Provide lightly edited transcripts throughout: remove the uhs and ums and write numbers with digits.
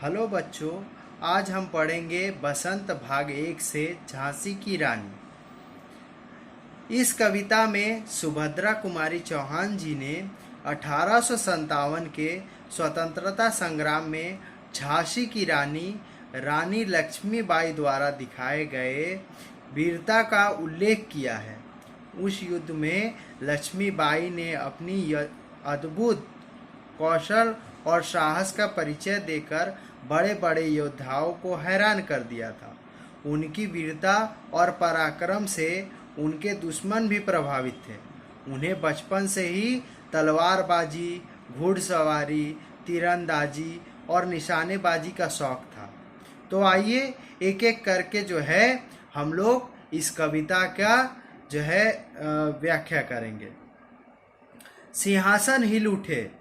Hello बच्चों, आज हम पढ़ेंगे बसंत भाग 1 से झांसी की रानी। इस कविता में सुभद्रा कुमारी चौहान जी ने 1857 के स्वतंत्रता संग्राम में झांसी की रानी रानी लक्ष्मीबाई द्वारा दिखाए गए वीरता का उल्लेख किया है। उस युद्ध में लक्ष्मीबाई ने अपनी अद्भुत कौशल और साहस का परिचय देकर बड़े बड़े योद्धाओं को हैरान कर दिया था। उनकी वीरता और पराक्रम से उनके दुश्मन भी प्रभावित थे। उन्हें बचपन से ही तलवारबाजी, घुड़सवारी, तीरंदाजी और निशानेबाजी का शौक था। तो आइए एक एक करके हम लोग इस कविता का व्याख्या करेंगे। सिंहासन हिल उठे,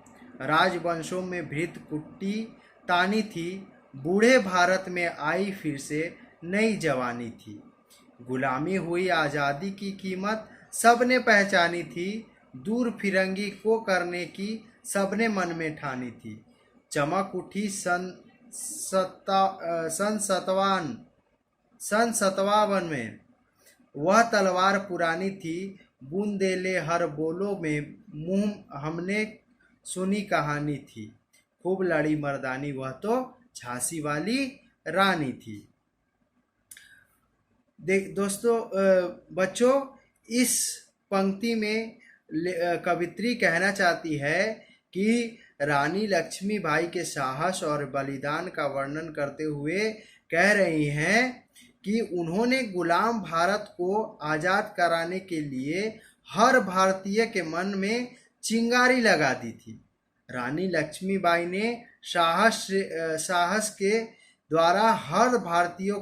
राजवंशों में भृत कुट्टी तानी थी, बूढ़े भारत में आई फिर से नई जवानी थी। गुलामी हुई आज़ादी की कीमत सबने पहचानी थी, दूर फिरंगी को करने की सबने मन में ठानी थी। चमक उठी सन 57 में, वह तलवार पुरानी थी, बूंदेले हर बोलो में मुँह हमने सुनी कहानी थी। खूब लड़ी मर्दानी, वह तो झांसी वाली रानी थी। दोस्तों, बच्चों, इस पंक्ति में कवित्री कहना चाहती है कि रानी लक्ष्मीबाई के साहस और बलिदान का वर्णन करते हुए कह रही हैं कि उन्होंने गुलाम भारत को आज़ाद कराने के लिए हर भारतीय के मन में चिंगारी लगा दी थी। रानी लक्ष्मीबाई ने साहस के द्वारा हर भारतीयों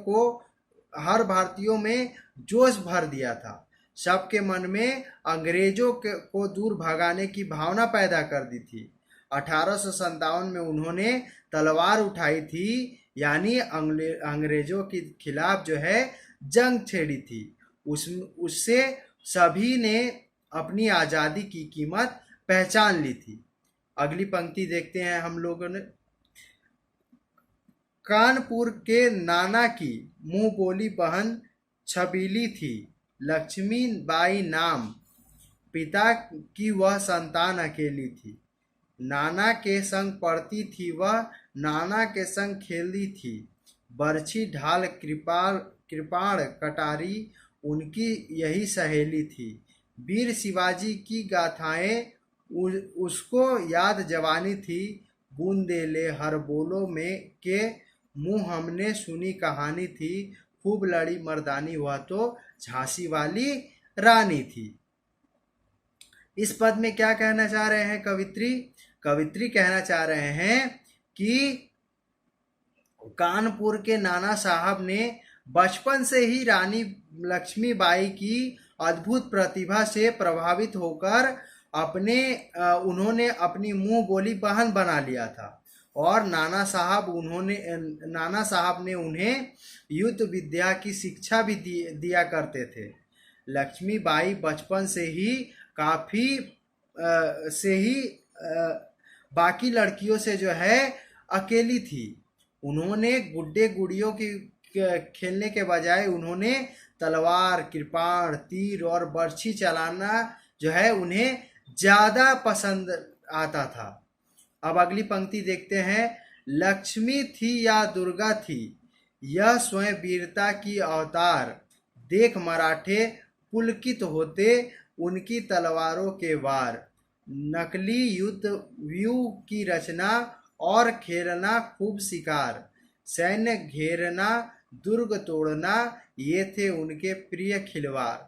में जोश भर दिया था। सबके मन में अंग्रेजों को दूर भगाने की भावना पैदा कर दी थी। 1857 में उन्होंने तलवार उठाई थी, यानी अंग्रेजों के खिलाफ जंग छेड़ी थी। उससे सभी ने अपनी आज़ादी की कीमत पहचान ली थी। अगली पंक्ति देखते हैं हम लोगों ने। कानपुर के नाना की मुंह बोली बहन छबीली थी, लक्ष्मीबाई नाम, पिता की वह संतान अकेली थी। नाना के संग पढ़ती थी वह, नाना के संग खेलती थी। बरछी ढाल कृपाण कटारी उनकी यही सहेली थी। वीर शिवाजी की गाथाएं उसको याद जवानी थी। बूंदेले हर बोलो में के मुँह हमने सुनी कहानी थी। खूब लड़ी मर्दानी, वह तो झांसी वाली रानी थी। इस पद में क्या कहना चाह रहे हैं कवित्री कहना चाह रहे हैं कि कानपुर के नाना साहब ने बचपन से ही रानी लक्ष्मीबाई की अद्भुत प्रतिभा से प्रभावित होकर उन्होंने अपनी मुंह बोली बहन बना लिया था। और नाना साहब ने उन्हें युद्ध विद्या की शिक्षा भी दिया करते थे। लक्ष्मीबाई बचपन से ही बाकी लड़कियों से अकेली थी। उन्होंने गुड्डे गुड़ियों की खेलने के बजाय उन्होंने तलवार, कृपाण, तीर और बर्छी चलाना उन्हें ज़्यादा पसंद आता था। अब अगली पंक्ति देखते हैं। लक्ष्मी थी या दुर्गा थी, यह स्वयं वीरता की अवतार, देख मराठे पुलकित होते उनकी तलवारों के वार। नकली युद्ध व्यूह की रचना और खेलना खूब शिकार, सैन्य घेरना दुर्ग तोड़ना, ये थे उनके प्रिय खिलवाड़।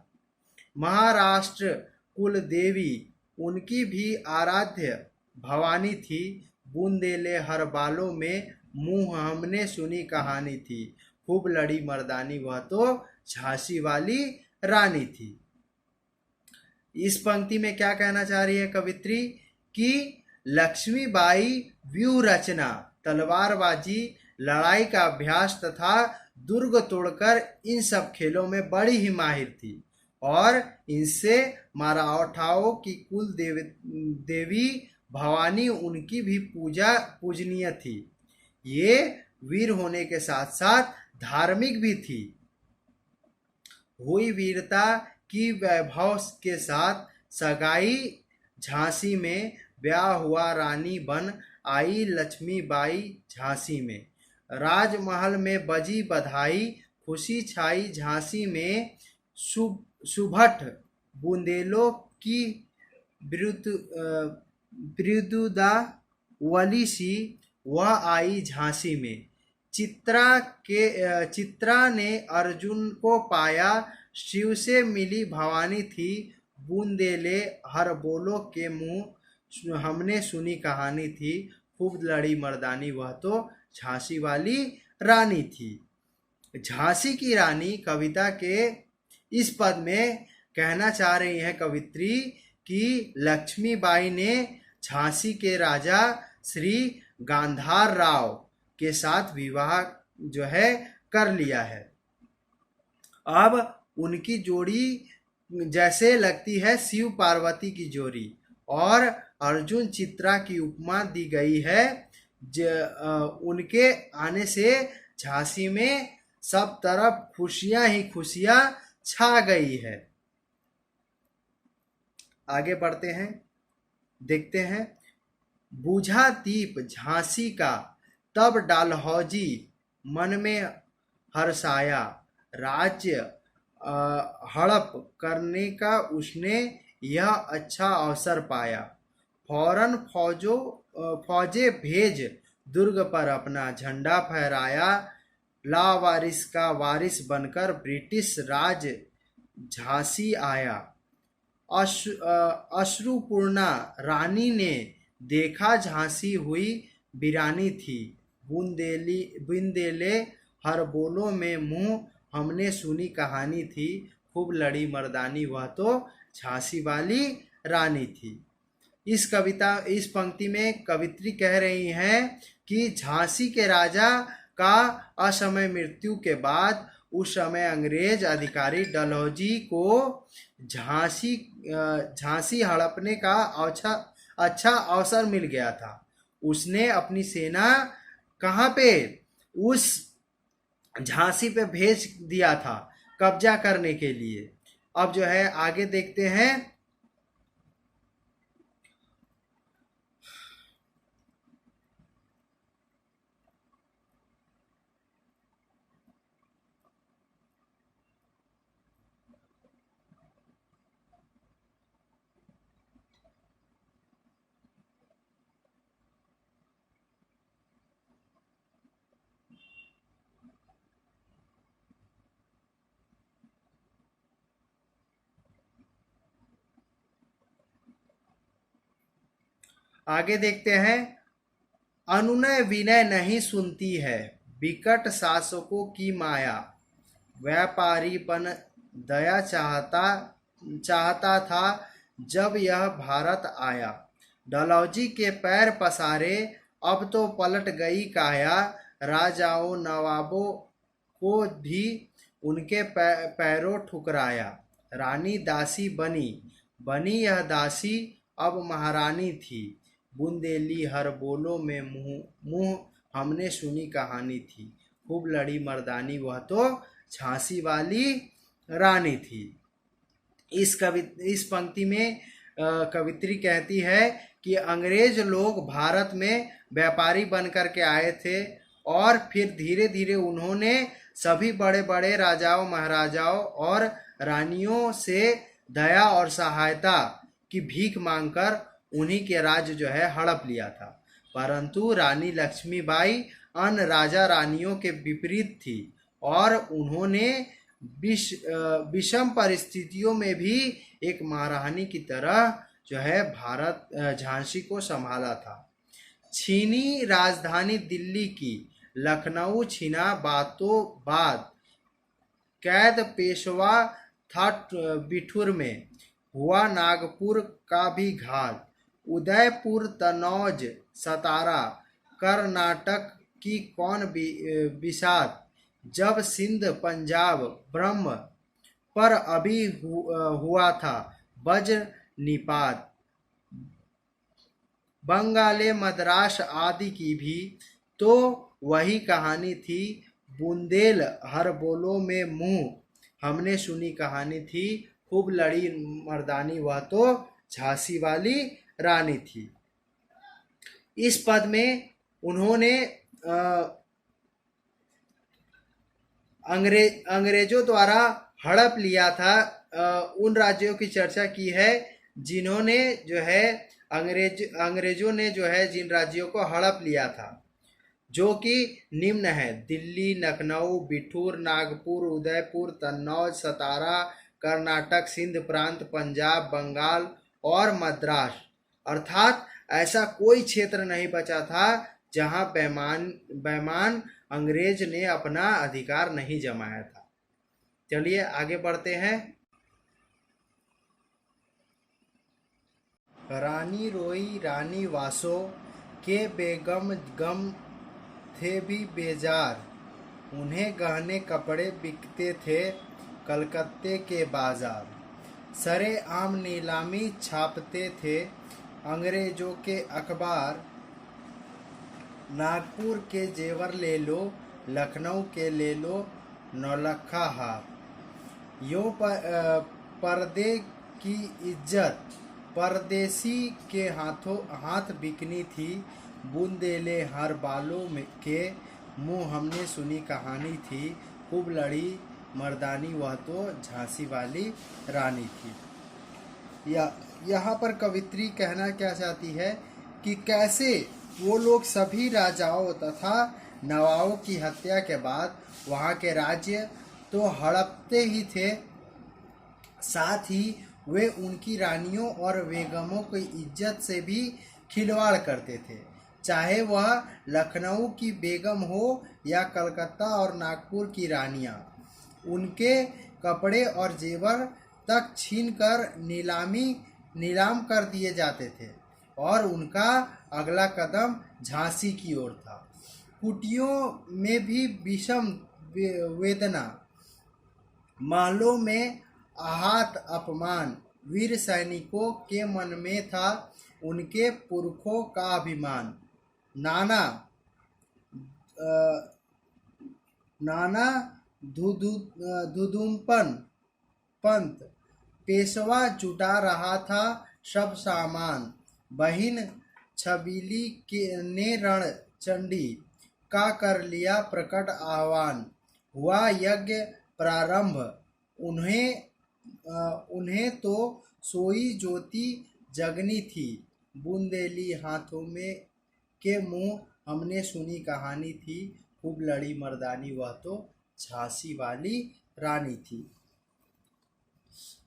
महाराष्ट्र कुल देवी उनकी भी आराध्य भवानी थी। बूंदेले हर बालों में मुँह हमने सुनी कहानी थी। खूब लड़ी मर्दानी, वह तो झांसी वाली रानी थी। इस पंक्ति में क्या कहना चाह रही है कवित्री कि लक्ष्मीबाई व्यूह रचना, तलवारबाजी, लड़ाई का अभ्यास तथा दुर्ग तोड़कर इन सब खेलों में बड़ी ही माहिर थी। और इनसे मराठाओं की कुल देवी भवानी उनकी भी पूजनीय थी। ये वीर होने के साथ साथ धार्मिक भी थी। हुई वीरता की वैभव के साथ सगाई, झांसी में ब्याह हुआ, रानी बन आई लक्ष्मीबाई झांसी में। राजमहल में बजी बधाई, खुशी छाई झांसी में। सुभट बुंदेलों की बिरुदा वली सी वह आई झांसी में। चित्रा ने अर्जुन को पाया, शिव से मिली भवानी थी। बूंदेले हर बोलो के मुंह, हमने सुनी कहानी थी। खूब लड़ी मर्दानी, वह तो झांसी वाली रानी थी। झांसी की रानी कविता के इस पद में कहना चाह रही है कवित्री कि लक्ष्मीबाई ने झांसी के राजा श्री गांधार राव के साथ विवाह जो है कर लिया है। अब उनकी जोड़ी जैसे लगती है शिव पार्वती की जोड़ी, और अर्जुन चित्रा की उपमा दी गई है। उनके आने से झांसी में सब तरफ खुशियां ही खुशियां छा गई है। आगे बढ़ते हैं, देखते हैं। बूझा दीप झांसी का तब डालहौजी मन में हर्षाया, राज्य हड़प करने का उसने यह अच्छा अवसर पाया। फौरन फौजे भेज दुर्ग पर अपना झंडा फहराया। लावारिस का वारिस बनकर ब्रिटिश राज झांसी आया। अश्रुपूर्णा रानी ने देखा झांसी हुई वीरानी थी। बुंदेले हर बोलो में मुंह, हमने सुनी कहानी थी। खूब लड़ी मर्दानी, वह तो झांसी वाली रानी थी। इस पंक्ति में कवित्री कह रही हैं कि झांसी के राजा का असमय मृत्यु के बाद उस समय अंग्रेज अधिकारी डलहौजी को झांसी हड़पने का अच्छा अवसर मिल गया था। उसने अपनी सेना कहाँ पे, उस झांसी पे भेज दिया था कब्जा करने के लिए। अब जो है आगे देखते हैं। आगे देखते हैं। अनुनय विनय नहीं सुनती है, विकट शासकों की माया। व्यापारीपन दया चाहता था जब यह भारत आया। डलहौजी के पैर पसारे, अब तो पलट गई काया। राजाओं नवाबों को भी उनके पैरों ठुकराया। रानी दासी बनी यह दासी, अब महारानी थी। बुंदेली हर बोलो में मुंह, हमने सुनी कहानी थी। खूब लड़ी मर्दानी, वह तो झांसी वाली रानी थी। इस पंक्ति में कवित्री कहती है कि अंग्रेज लोग भारत में व्यापारी बनकर के आए थे, और फिर धीरे धीरे उन्होंने सभी बड़े बड़े राजाओं महाराजाओं और रानियों से दया और सहायता की भीख मांगकर उन्हीं के राज्य जो है हड़प लिया था। परंतु रानी लक्ष्मीबाई अन्य राजा रानियों के विपरीत थी, और उन्होंने विषम परिस्थितियों में भी एक महारानी की तरह जो है भारत झांसी को संभाला था। छीनी राजधानी दिल्ली की, लखनऊ छिना बातों बाद। कैद पेशवा था बिठुर में, हुआ नागपुर का भी घात। उदयपुर तनौज सतारा, कर्नाटक की कौन बिसात। जब सिंध पंजाब ब्रह्म पर अभी हुआ था वज्र निपात। बंगाले मद्रास आदि की भी तो वही कहानी थी बुंदेल हर बोलो में मुंह हमने सुनी कहानी थी खूब लड़ी मर्दानी वह तो झांसी वाली रानी थी। इस पद में उन्होंने अंग्रेजों द्वारा हड़प लिया था उन राज्यों की चर्चा की है जिन्होंने जो है अंग्रेजों ने जो है जिन राज्यों को हड़प लिया था, जो कि निम्न है दिल्ली, लखनऊ, बिठूर, नागपुर, उदयपुर, तन्नौज, सतारा, कर्नाटक, सिंध प्रांत, पंजाब, बंगाल और मद्रास। अर्थात ऐसा कोई क्षेत्र नहीं बचा था जहां बेईमान अंग्रेज ने अपना अधिकार नहीं जमाया था। चलिए आगे बढ़ते हैं। रानी रोई रानी वासो के बेगम गम थे भी बेजार, उन्हें गहने कपड़े बिकते थे कलकत्ते के बाजार। सरे आम नीलामी छापते थे अंग्रेजों के अखबार, नागपुर के जेवर ले लो, लखनऊ के ले लो नौलखा हार। यूं पर्दे की इज्जत परदेसी के हाथ बिकनी थी, बुंदेले हर बालों में के मुंह हमने सुनी कहानी थी, खूब लड़ी मर्दानी वह तो झांसी वाली रानी थी। यहाँ पर कवित्री कहना क्या चाहती है कि कैसे वो लोग सभी राजाओं तथा नवाबों की हत्या के बाद वहाँ के राज्य तो हड़पते ही थे, साथ ही वे उनकी रानियों और बेगमों की इज्जत से भी खिलवाड़ करते थे, चाहे वह लखनऊ की बेगम हो या कलकत्ता और नागपुर की रानियां। उनके कपड़े और जेवर तक छीनकर नीलाम कर दिए जाते थे और उनका अगला कदम झांसी की ओर था। कुटियों में भी विषम वेदना, महलों में आहत अपमान, वीर सैनिकों के मन में था उनके पुरखों का अभिमान। नाना धुधुमपन पंत पेशवा जुटा रहा था सब सामान, बहिन छबीली ने रण चंडी का कर लिया प्रकट आह्वान। हुआ यज्ञ प्रारंभ, उन्हें तो सोई ज्योति जगनी थी, बुंदेली हाथों में के मुंह हमने सुनी कहानी थी, खूब लड़ी मर्दानी वह तो झांसी वाली रानी थी।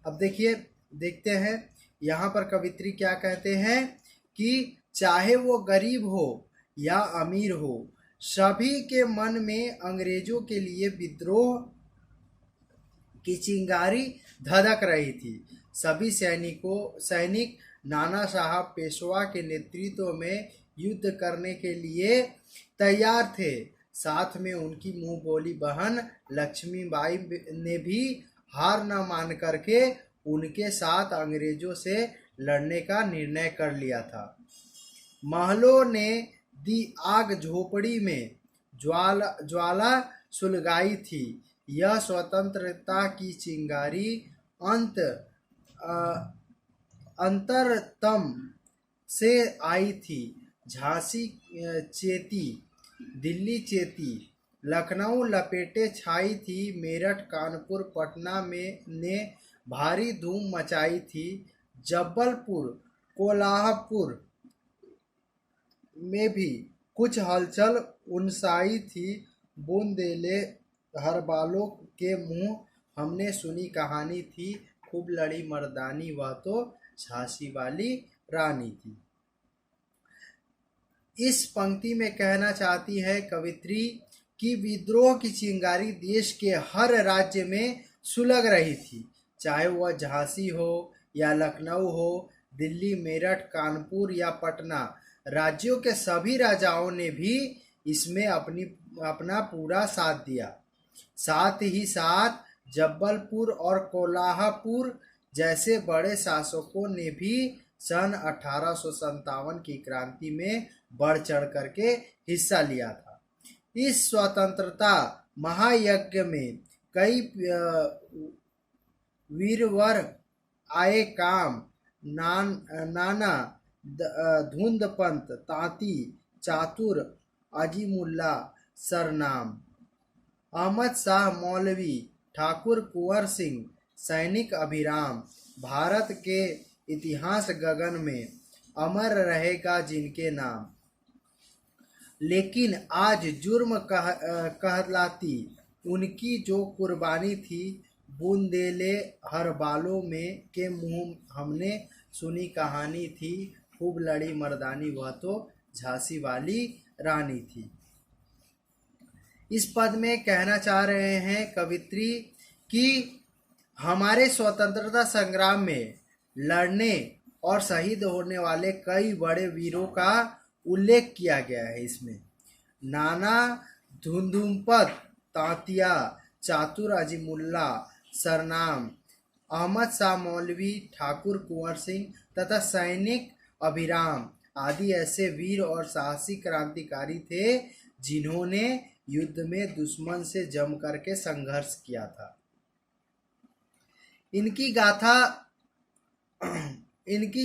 अब देखते हैं यहाँ पर कवित्री क्या कहते हैं कि चाहे वो गरीब हो या अमीर हो, सभी के मन में अंग्रेजों के लिए विद्रोह की चिंगारी धधक रही थी। सभी सैनिक नाना साहब पेशवा के नेतृत्व में युद्ध करने के लिए तैयार थे। साथ में उनकी मुंह बोली बहन लक्ष्मीबाई ने भी हार न मान करके उनके साथ अंग्रेजों से लड़ने का निर्णय कर लिया था। महलों ने दी आग, झोपड़ी में ज्वाला सुलगाई थी। यह स्वतंत्रता की चिंगारी अंतरतम से आई थी। झांसी चेती, दिल्ली चेती, लखनऊ लपेटे छाई थी, मेरठ, कानपुर, पटना में ने भारी धूम मचाई थी। जबलपुर, कोल्हापुर में भी कुछ हलचल उनसाई थी। बुंदेले हर बालों के मुंह हमने सुनी कहानी थी, खूब लड़ी मर्दानी वह तो झांसी वाली रानी थी। इस पंक्ति में कहना चाहती है कवित्री कि विद्रोह की चिंगारी देश के हर राज्य में सुलग रही थी, चाहे वह झांसी हो या लखनऊ हो, दिल्ली, मेरठ, कानपुर या पटना। राज्यों के सभी राजाओं ने भी इसमें अपना पूरा साथ दिया। साथ ही साथ जबलपुर और कोल्हापुर जैसे बड़े शासकों ने भी सन 1857 की क्रांति में बढ़ चढ़ करके हिस्सा लिया था। इस स्वतंत्रता महायज्ञ में कई वीरवर आए काम। नाना धुंधपंत तांती चातुर अजीमुल्ला सरनाम। अहमद शाह मौलवी ठाकुर कुंवर सिंह सैनिक अभिराम। भारत के इतिहास गगन में अमर रहेगा जिनके नाम। लेकिन आज जुर्म कहलाती उनकी जो कुर्बानी थी। बूंदेले हर बालों में के मुंह हमने सुनी कहानी थी। खूब लड़ी मर्दानी वह तो झांसी वाली रानी थी। इस पद में कहना चाह रहे हैं कवित्री कि हमारे स्वतंत्रता संग्राम में लड़ने और शहीद होने वाले कई बड़े वीरों का उल्लेख किया गया है। इसमें नाना धुंधुमपत तांतिया चातुर अजीमुल्ला सरनाम, अहमद शाह मौलवी ठाकुर कुंवर सिंह तथा सैनिक अभिराम आदि ऐसे वीर और साहसी क्रांतिकारी थे जिन्होंने युद्ध में दुश्मन से जम करके संघर्ष किया था। इनकी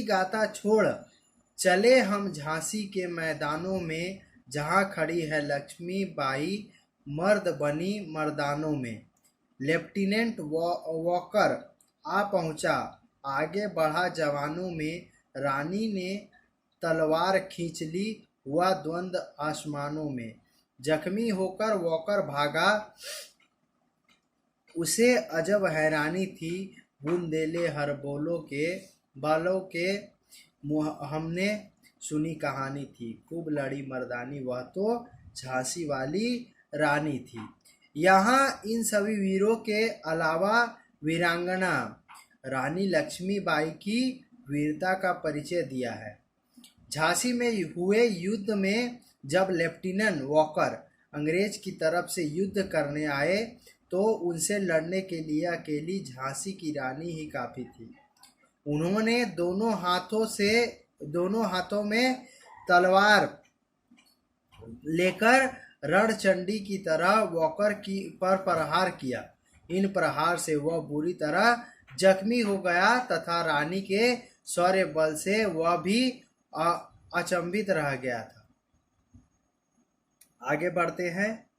गाथा छोड़ चले हम झांसी के मैदानों में, जहां खड़ी है लक्ष्मी बाई मर्द बनी मर्दानों में। लेफ्टिनेंट वॉकर आ पहुंचा, आगे बढ़ा जवानों में। रानी ने तलवार खींच ली, हुआ द्वंद आसमानों में। जख्मी होकर वॉकर भागा, उसे अजब हैरानी थी। बूंदेले हर बालों के हमने सुनी कहानी थी। खूब लड़ी मर्दानी वह तो झांसी वाली रानी थी। यहाँ इन सभी वीरों के अलावा वीरांगना रानी लक्ष्मीबाई की वीरता का परिचय दिया है। झांसी में हुए युद्ध में जब लेफ्टिनेंट वॉकर अंग्रेज की तरफ से युद्ध करने आए तो उनसे लड़ने के लिए अकेली झांसी की रानी ही काफी थी। उन्होंने दोनों हाथों में तलवार लेकर रणचंडी की तरह वॉकर पर प्रहार किया। इन प्रहार से वह बुरी तरह जख्मी हो गया तथा रानी के शौर्य बल से वह भी अचंभित रह गया था। आगे बढ़ते हैं।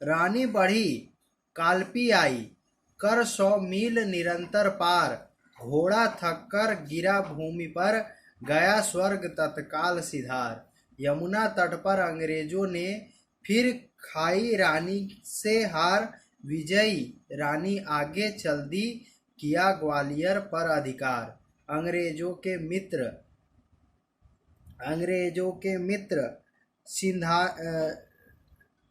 रानी बढ़ी कालपी आई, कर 100 मील निरंतर पार। घोड़ा थककर गिरा भूमि पर, गया स्वर्ग तत्काल सिधार। यमुना तट पर अंग्रेजों ने फिर खाई रानी से हार। विजयी रानी आगे चल दी, किया ग्वालियर पर अधिकार। अंग्रेजों के मित्र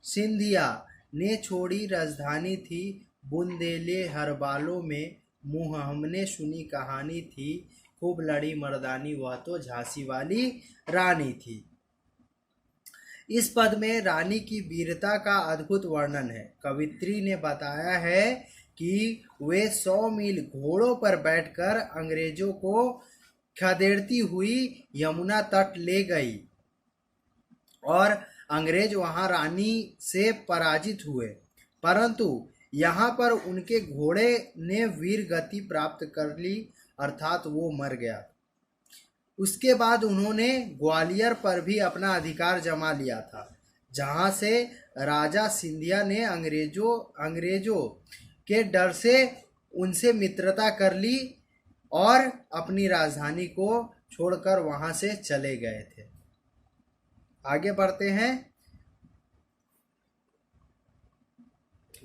सिंधिया ने छोड़ी राजधानी थी। बुंदेले हर बालों में मुँह हमने सुनी कहानी थी। खूब लड़ी मर्दानी वह तो झांसी वाली रानी थी। इस पद में रानी की वीरता का अद्भुत वर्णन है। कवित्री ने बताया है कि वे 100 मील घोड़ों पर बैठकर अंग्रेजों को खदेड़ती हुई यमुना तट ले गई और अंग्रेज वहां रानी से पराजित हुए, परंतु यहाँ पर उनके घोड़े ने वीर गति प्राप्त कर ली, अर्थात वो मर गया। उसके बाद उन्होंने ग्वालियर पर भी अपना अधिकार जमा लिया था, जहाँ से राजा सिंधिया ने अंग्रेजों के डर से उनसे मित्रता कर ली और अपनी राजधानी को छोड़कर वहां से चले गए थे। आगे बढ़ते हैं।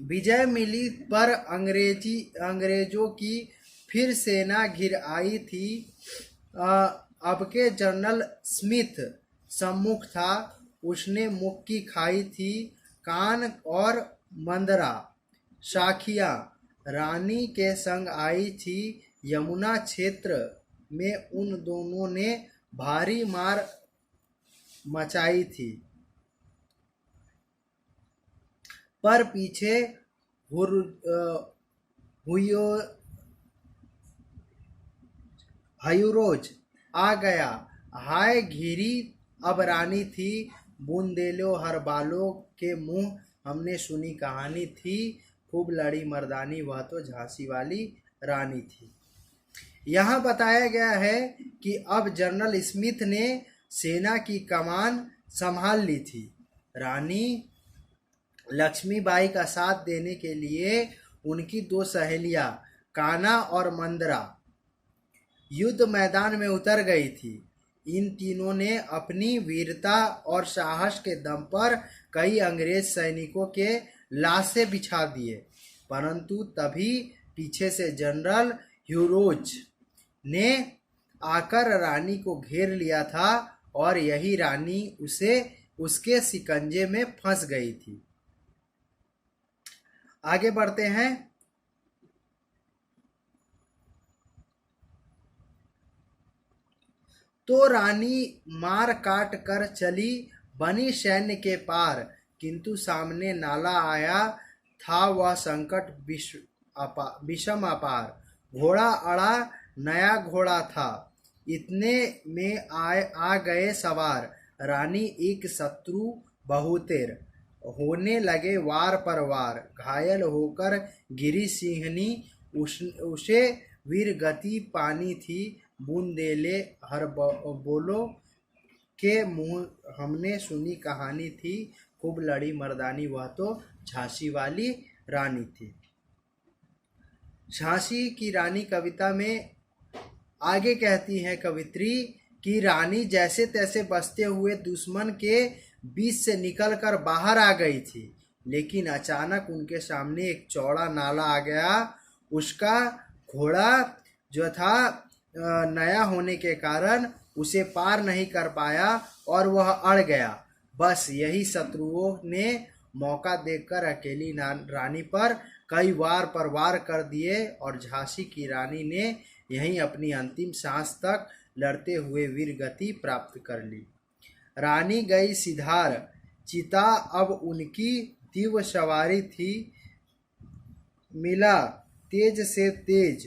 विजय मिली पर अंग्रेजों की फिर सेना घिर आई थी। अब के जनरल स्मिथ सम्मुख था, उसने मुख की खाई थी। कान और मंदरा साखियां रानी के संग आई थी। यमुना क्षेत्र में उन दोनों ने भारी मार मचाई थी, पर पीछे हुयो हयूरोज आ गया। हाय घिरी अब रानी थी, बूंदेलो हर बालों के मुंह हमने सुनी कहानी थी। खूब लड़ी मर्दानी वह तो झांसी वाली रानी थी। यहाँ बताया गया है कि अब जनरल स्मिथ ने सेना की कमान संभाल ली थी। रानी लक्ष्मीबाई का साथ देने के लिए उनकी दो सहेलियां कान्हा और मंदरा युद्ध मैदान में उतर गई थी। इन तीनों ने अपनी वीरता और साहस के दम पर कई अंग्रेज सैनिकों के लाशें बिछा दिए, परंतु तभी पीछे से जनरल ह्यूरोज ने आकर रानी को घेर लिया था और यही रानी उसके शिकंजे में फंस गई थी। आगे बढ़ते हैं। तो रानी मार काट कर चली बनी सैन्य के पार, किंतु सामने नाला आया था वह संकट विषम अपार। घोड़ा अड़ा नया घोड़ा था, इतने में आ गए सवार। रानी एक शत्रु बहुतेर, होने लगे वार पर वार। घायल होकर गिरी सिंहनी, उसे वीर गति पानी थी। बूंदेले हर बोलो के मुंह हमने सुनी कहानी थी। खूब लड़ी मर्दानी वह तो झांसी वाली रानी थी। झांसी की रानी कविता में आगे कहती है कवित्री कि रानी जैसे तैसे बचते हुए दुश्मन के बीच से निकलकर बाहर आ गई थी, लेकिन अचानक उनके सामने एक चौड़ा नाला आ गया। उसका घोड़ा जो था नया होने के कारण उसे पार नहीं कर पाया और वह अड़ गया। बस यही शत्रुओं ने मौका देखकर अकेली रानी पर कई वार पर वार कर दिए और झांसी की रानी ने यहीं अपनी अंतिम सांस तक लड़ते हुए वीर गति प्राप्त कर ली। रानी गई सिधार, चिता अब उनकी दिव्य सवारी थी। मिला तेज से तेज,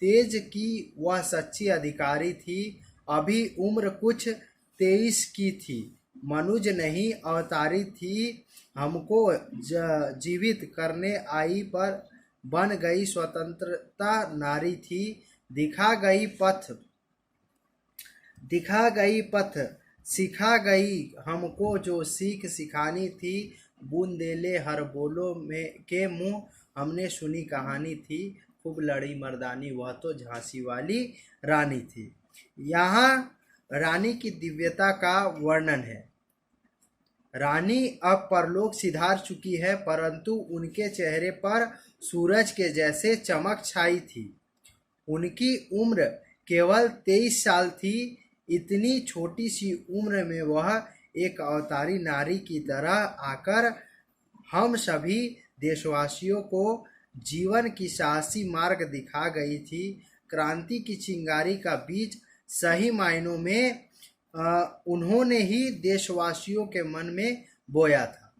तेज की वह सच्ची अधिकारी थी। अभी उम्र कुछ 23 की थी, मनुज नहीं अवतारी थी। हमको जीवित करने आई पर बन गई स्वतंत्रता नारी थी। दिखा गई पथ सिखा गई हमको जो सीख सिखानी थी। बूंदेले हर बोलो में के मुंह हमने सुनी कहानी थी। खूब लड़ी मर्दानी वह तो झांसी वाली रानी थी। यहाँ रानी की दिव्यता का वर्णन है। रानी अब परलोक सिधार चुकी है, परंतु उनके चेहरे पर सूरज के जैसे चमक छाई थी। उनकी उम्र केवल 23 साल थी। इतनी छोटी सी उम्र में वह एक अवतारी नारी की तरह आकर हम सभी देशवासियों को जीवन की साहसी मार्ग दिखा गई थी। क्रांति की चिंगारी का बीज सही मायनों में उन्होंने ही देशवासियों के मन में बोया था।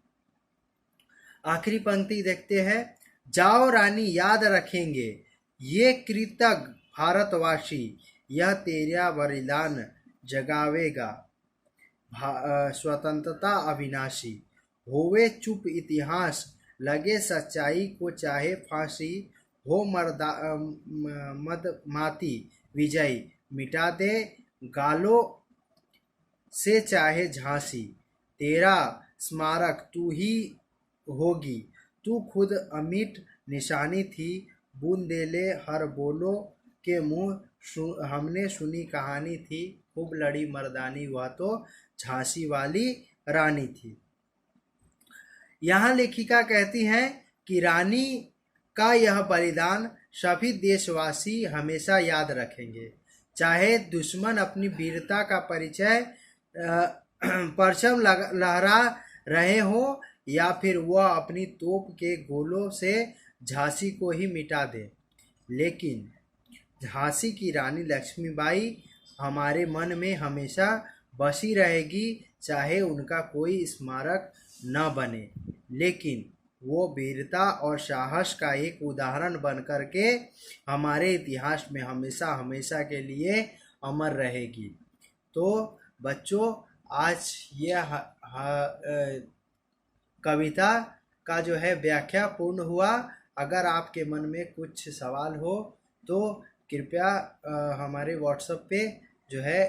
आखिरी पंक्ति देखते हैं। जाओ रानी याद रखेंगे ये कृतज्ञ भारतवासी, यह तेरा बलिदान जगावेगा स्वतंत्रता अविनाशी। होवे चुप इतिहास, लगे सच्चाई को चाहे फांसी। हो मदमाती विजय, मिटा दे गालों से चाहे झांसी। तेरा स्मारक तू ही होगी, तू खुद अमिट निशानी थी। बूंदेले हर बोलो के मुंह हमने सुनी कहानी थी। खूब लड़ी मर्दानी वह तो झांसी वाली रानी थी। यहाँ लेखिका कहती हैं कि रानी का यह बलिदान सभी देशवासी हमेशा याद रखेंगे, चाहे दुश्मन अपनी वीरता का परचम लहरा रहे हो या फिर वह अपनी तोप के गोलों से झांसी को ही मिटा दे। लेकिन झांसी की रानी लक्ष्मीबाई हमारे मन में हमेशा बसी रहेगी, चाहे उनका कोई स्मारक न बने, लेकिन वो वीरता और साहस का एक उदाहरण बन कर के हमारे इतिहास में हमेशा हमेशा के लिए अमर रहेगी। तो बच्चों, आज ये कविता का जो है व्याख्या पूर्ण हुआ। अगर आपके मन में कुछ सवाल हो तो कृपया हमारे व्हाट्सएप पे जो है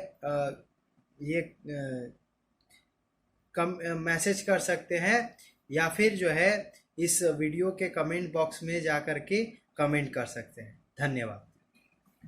ये कम मैसेज कर सकते हैं, या फिर जो है इस वीडियो के कमेंट बॉक्स में जा कर के कमेंट कर सकते हैं। धन्यवाद।